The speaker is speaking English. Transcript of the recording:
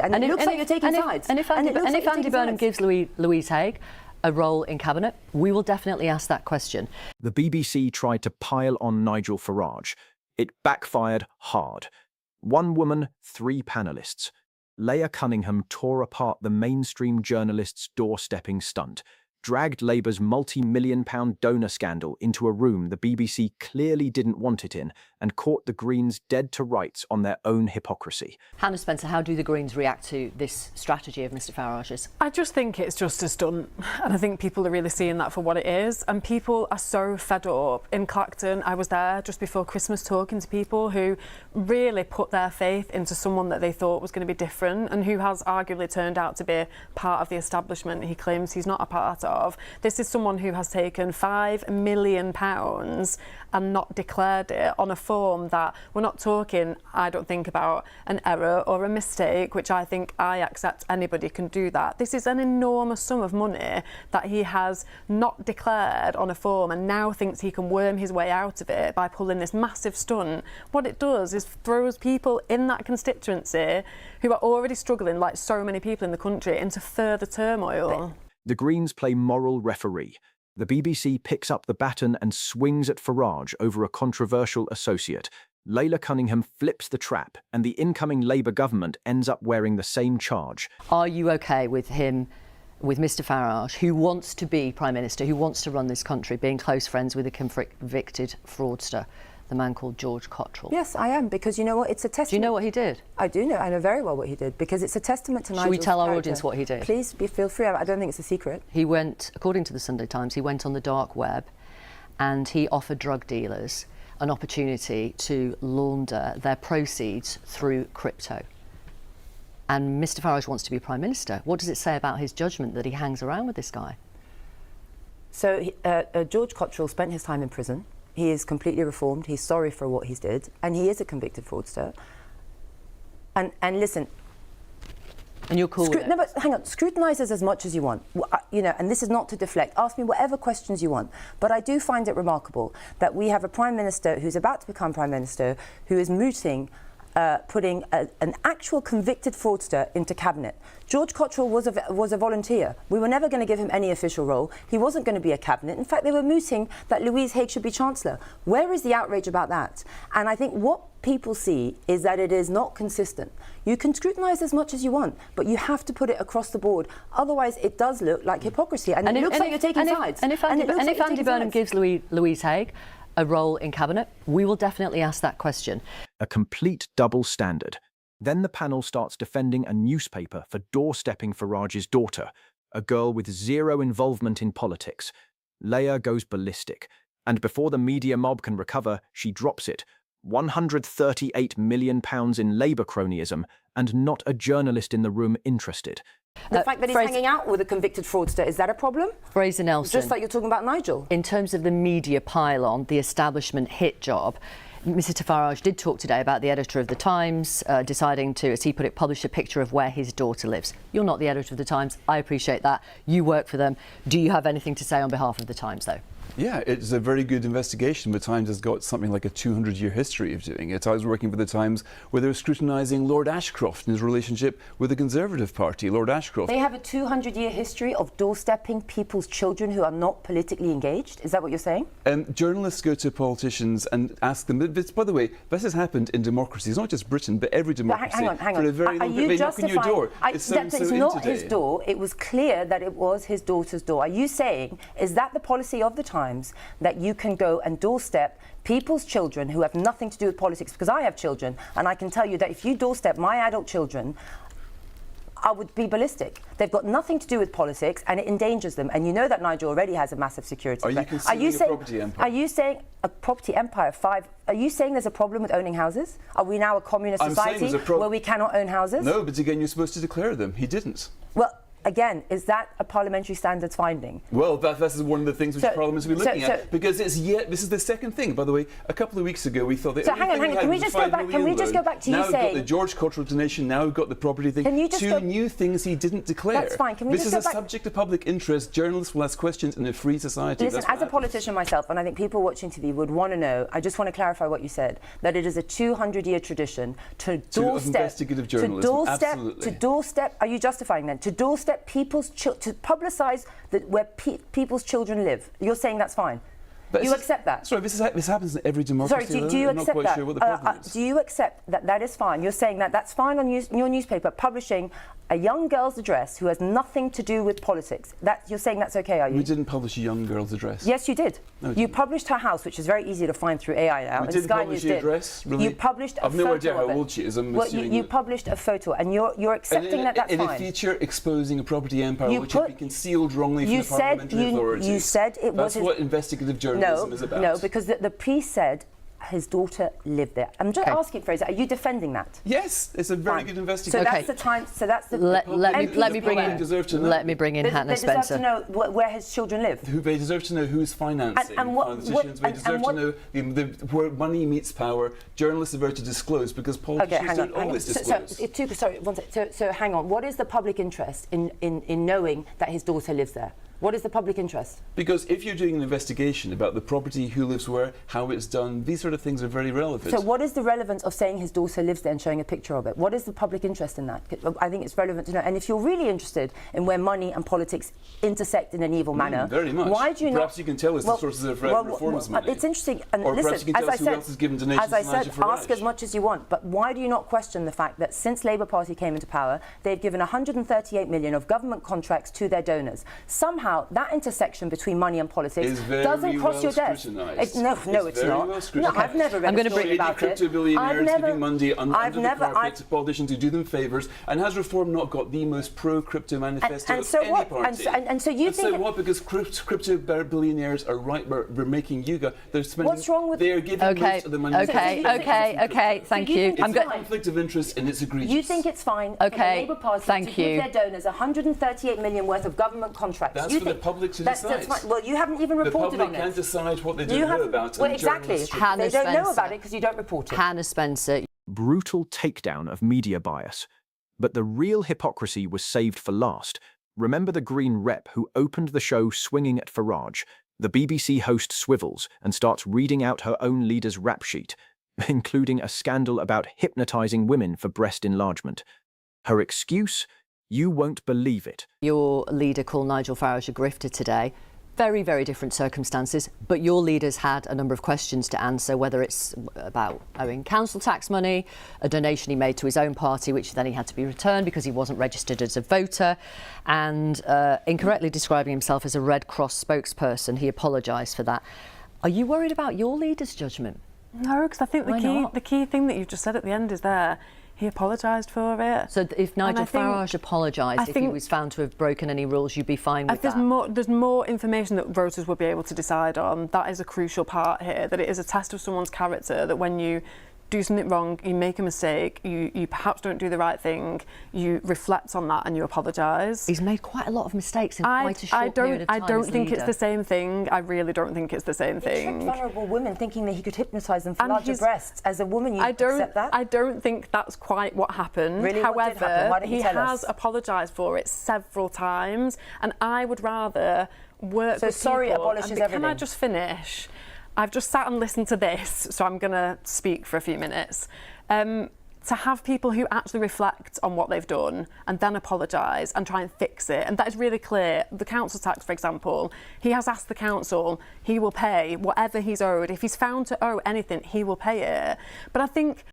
And it looks like you're taking sides. And if Andy Burnham gives Louise Haigh a role in Cabinet, we will definitely ask that question. The BBC tried to pile on Nigel Farage. It backfired hard. One woman, 3 panellists. Laila Cunningham tore apart the mainstream journalist's doorstepping stunt, dragged Labour's multi-million-pound donor scandal into a room the BBC clearly didn't want it in, and caught the Greens dead to rights on their own hypocrisy. Hannah Spencer, how do the Greens react to this strategy of Mr Farage's? I just think it's just a stunt, and I think people are really seeing that for what it is, and people are so fed up. In Clacton, I was there just before Christmas talking to people who really put their faith into someone that they thought was going to be different and who has arguably turned out to be part of the establishment he claims he's not a part of. This is someone who has taken £5 million and not declared it on a form that we're not talking, I don't think, about an error or a mistake, which I think I accept anybody can do that. This is an enormous sum of money that he has not declared on a form and now thinks he can worm his way out of it by pulling this massive stunt. What it does is throws people in that constituency who are already struggling, like so many people in the country, into further turmoil. The Greens play moral referee. The BBC picks up the baton and swings at Farage over a controversial associate. Laila Cunningham flips the trap, and the incoming Labour government ends up wearing the same charge. Are you OK with him, with Mr Farage, who wants to be Prime Minister, who wants to run this country, being close friends with a convicted fraudster, the man called George Cottrell? Yes, I am, because you know what? It's a testament. Do you know what he did? I do know. I know very well what he did, because it's a testament to Nigel's Should we tell our character. audience what he did? Please, feel free. I don't think it's a secret. He went, according to the Sunday Times, he went on the dark web and he offered drug dealers an opportunity to launder their proceeds through crypto. And Mr Farage wants to be Prime Minister. What does it say about his judgment that he hangs around with this guy? So George Cottrell spent his time in prison. He is completely reformed. He's sorry for what he did, and he is a convicted fraudster. And listen. And you're cool with it? No, but hang on. Scrutinise us as much as you want. You know, and this is not to deflect. Ask me whatever questions you want. But I do find it remarkable that we have a Prime Minister who's about to become Prime Minister who is mooting putting an actual convicted fraudster into Cabinet. George Cottrell was a volunteer. We were never going to give him any official role. He wasn't going to be a Cabinet. In fact, they were mooting that Louise Haigh should be Chancellor. Where is the outrage about that? And I think what people see is that it is not consistent. You can scrutinise as much as you want, but you have to put it across the board. Otherwise, it does look like hypocrisy, and it looks like you're taking sides. And if Andy Burnham gives Louise Haigh a role in Cabinet, we will definitely ask that question. A complete double standard. Then the panel starts defending a newspaper for doorstepping Farage's daughter, a girl with zero involvement in politics. Laila goes ballistic, and before the media mob can recover, she drops it. £138 million in Labour cronyism, and not a journalist in the room interested. The fact that he's hanging out with a convicted fraudster, is that a problem? Fraser Nelson. Just like you're talking about Nigel. In terms of the media pile-on, the establishment hit job, Mr Farage did talk today about the editor of The Times deciding to, as he put it, publish a picture of where his daughter lives. You're not the editor of The Times. I appreciate that. You work for them. Do you have anything to say on behalf of The Times, though? Yeah, it's a very good investigation. The Times has got something like a 200-year history of doing it. I was working for The Times where they were scrutinising Lord Ashcroft and his relationship with the Conservative Party. Lord Ashcroft. They have a 200-year history of doorstepping people's children who are not politically engaged? Is that what you're saying? Journalists go to politicians and ask them. By the way, this has happened in democracies, not just Britain, but every democracy. Hang on. For a very long time. They knock on your door. It's not his door. It was clear that it was his daughter's door. Are you saying, is that the policy of the Times, that you can go and doorstep people's children who have nothing to do with politics? Because I have children, and I can tell you that if you doorstep my adult children, I would be ballistic. They've got nothing to do with politics, and it endangers them. And you know that Nigel already has a massive security threat. Are you saying a property empire? Are you saying a property empire? Are you saying there's a problem with owning houses? Are we now a communist society where we cannot own houses? No, but again, you're supposed to declare them. He didn't. Well, Again, is that a parliamentary standards finding? Well, this is one of the things which Parliament will be looking so- at, because this is the second thing. By the way, a couple of weeks ago we thought that So hang on, can we just go back to you saying... Now we've got the George cultural donation, now we've got the property thing. Can you just Two new things he didn't declare. That's fine. Can we this just is go a back... subject of public interest. Journalists will ask questions in a free society. Listen, as a politician myself, and I think people watching TV would want to know, I just want to clarify what you said, that it is a 200-year tradition to doorstep... investigative journalism, absolutely. To doorstep... Are you justifying then? To doorstep people's... to publicise where people's children live. You're saying that's fine? But you accept that? Sorry, this happens in every democracy. Sorry, do you I'm accept not quite that? sure what the problem is. Do you accept that that is fine? You're saying that that's fine on your newspaper, publishing a young girl's address who has nothing to do with politics. You're saying that's okay, are you? We didn't publish a young girl's address. Yes, you did. No, you published her house, which is very easy to find through AI now. We and didn't Sky publish News the did. address, really? You published a I've no photo idea how of it. old she is. I'm Well, assuming you that- published a photo, and you're accepting that that's in fine. a feature exposing a property empire You which put- had been concealed wrongly from you the said parliamentary authorities. you said it was That's what investigative journalism is about. No, because the piece said his daughter lived there. I'm just asking, Fraser, are you defending that? Yes, it's a very Fine. good So investigation. that's the time. So that's the. Let me bring aware. in deserve to know. let me bring in They Hannah deserve Spencer. to know where his children live. Who they deserve to know who's financing And what- politicians. They deserve to know where money meets power. Journalists are very to disclose because politicians don't always disclose. So hang on. What is the public interest in knowing that his daughter lives there? What is the public interest? Because if you're doing an investigation about the property, who lives where, how it's done, these sort of things are very relevant. So what is the relevance of saying his daughter lives there and showing a picture of it? What is the public interest in that? I think it's relevant to know. And if you're really interested in where money and politics intersect in an evil manner, very much. why do you Perhaps you can tell us the sources of reform's money. It's interesting. And or listen, perhaps you can tell us who else has given donations as I to said, Nigel Farage. ask as much as you want. But why do you not question the fact that since Labour Party came into power, they've given 138 million of government contracts to their donors? Somehow that intersection between money and politics doesn't cross your desk. No, it's not. Well, No, I've never read a story about it. Crypto billionaires giving money under the carpet to I've, politicians who do them favours. And has Reform not got the most pro-crypto manifesto of any party? And so you think... So what? Because crypto billionaires are right. We're making Yuga. They're spending... What's wrong with... They are giving most of the money. Okay. Thank you. It's a conflict of interest and it's egregious. You think it's fine for the Labour Party to give their donors 138 million worth of government contracts? That's for the public to decide. Well, you haven't even reported on the public it. can't decide what they don't know about. Well, exactly. They don't know about it because you don't report it. Hannah Spencer. Brutal takedown of media bias. But the real hypocrisy was saved for last. Remember the Green rep who opened the show swinging at Farage? The BBC host swivels and starts reading out her own leader's rap sheet, including a scandal about hypnotising women for breast enlargement. Her excuse? You won't believe it. Your leader called Nigel Farage a grifter today. Very, very different circumstances, but your leaders had a number of questions to answer, whether it's about owing council tax money, a donation he made to his own party, which then he had to be returned because he wasn't registered as a voter, and incorrectly describing himself as a Red Cross spokesperson. He apologised for that. Are you worried about your leader's judgment? No, because I think the key thing that you've just said at the end is there. He apologised for it. So if Nigel Farage apologised, if he was found to have broken any rules, you'd be fine with that? There's more information that voters will be able to decide on. That is a crucial part here, that it is a test of someone's character, that when you do something wrong, you make a mistake, you perhaps don't do the right thing, you reflect on that and you apologise. He's made quite a lot of mistakes in quite a short period of time. I don't think it's the same thing. I really don't think it's the same thing. He tricked vulnerable women thinking that he could hypnotise them for larger breasts. As a woman, you accept that? I don't think that's quite what happened. Really? However, what did happen? Why don't you tell us? He has apologised for it several times, and I would rather work with sorry people. abolishes everything. Can I just finish? I've just sat and listened to this, so I'm going to speak for a few minutes. To have people who actually reflect on what they've done and then apologise and try and fix it, and that is really clear. The council tax, for example, he has asked the council, he will pay whatever he's owed. If he's found to owe anything, he will pay it. But I think